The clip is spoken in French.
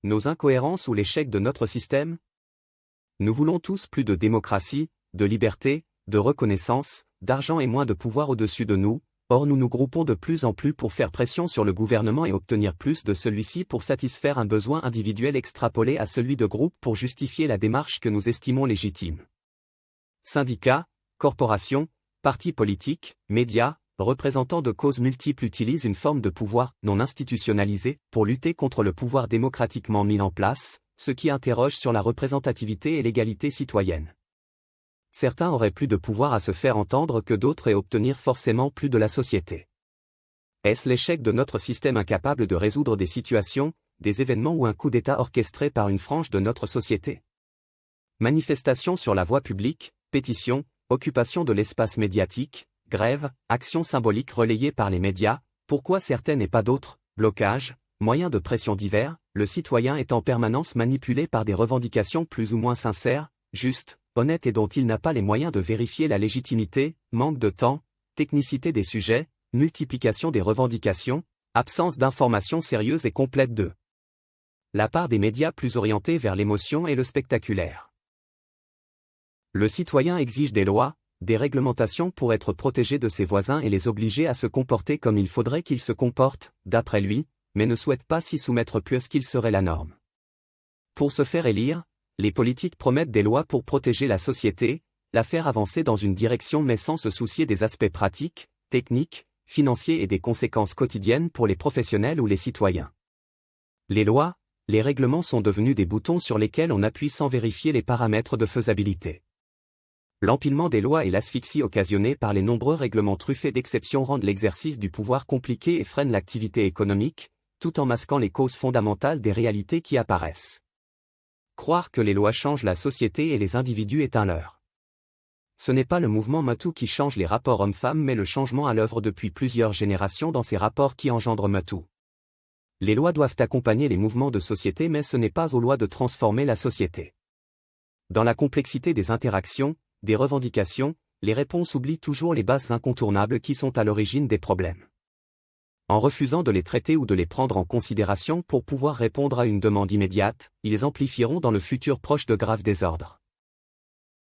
nos incohérences ou l'échec de notre système? Nous voulons tous plus de démocratie, de liberté, de reconnaissance, d'argent et moins de pouvoir au-dessus de nous, or nous nous groupons de plus en plus pour faire pression sur le gouvernement et obtenir plus de celui-ci pour satisfaire un besoin individuel extrapolé à celui de groupe pour justifier la démarche que nous estimons légitime. Syndicats, corporations, partis politiques, médias, représentants de causes multiples utilisent une forme de pouvoir non institutionnalisé pour lutter contre le pouvoir démocratiquement mis en place, ce qui interroge sur la représentativité et l'égalité citoyenne. Certains auraient plus de pouvoir à se faire entendre que d'autres et obtenir forcément plus de la société. Est-ce l'échec de notre système incapable de résoudre des situations, des événements ou un coup d'État orchestré par une frange de notre société? Manifestations sur la voie publique, pétitions, occupation de l'espace médiatique, grèves, actions symboliques relayées par les médias, pourquoi certaines et pas d'autres, blocages, moyens de pression divers, le citoyen est en permanence manipulé par des revendications plus ou moins sincères, justes, honnêtes et dont il n'a pas les moyens de vérifier la légitimité, manque de temps, technicité des sujets, multiplication des revendications, absence d'informations sérieuses et complètes de la part des médias plus orientés vers l'émotion et le spectaculaire. Le citoyen exige des lois, des réglementations pour être protégé de ses voisins et les obliger à se comporter comme il faudrait qu'ils se comportent, d'après lui, mais ne souhaite pas s'y soumettre plus qu'il serait la norme. Pour se faire élire, les politiques promettent des lois pour protéger la société, la faire avancer dans une direction mais sans se soucier des aspects pratiques, techniques, financiers et des conséquences quotidiennes pour les professionnels ou les citoyens. Les lois, les règlements sont devenus des boutons sur lesquels on appuie sans vérifier les paramètres de faisabilité. L'empilement des lois et l'asphyxie occasionnée par les nombreux règlements truffés d'exceptions rendent l'exercice du pouvoir compliqué et freinent l'activité économique, tout en masquant les causes fondamentales des réalités qui apparaissent. Croire que les lois changent la société et les individus est un leurre. Ce n'est pas le mouvement MeToo qui change les rapports hommes-femmes mais le changement à l'œuvre depuis plusieurs générations dans ces rapports qui engendrent MeToo. Les lois doivent accompagner les mouvements de société mais ce n'est pas aux lois de transformer la société. Dans la complexité des interactions, des revendications, les réponses oublient toujours les bases incontournables qui sont à l'origine des problèmes. En refusant de les traiter ou de les prendre en considération pour pouvoir répondre à une demande immédiate, ils amplifieront dans le futur proche de graves désordres.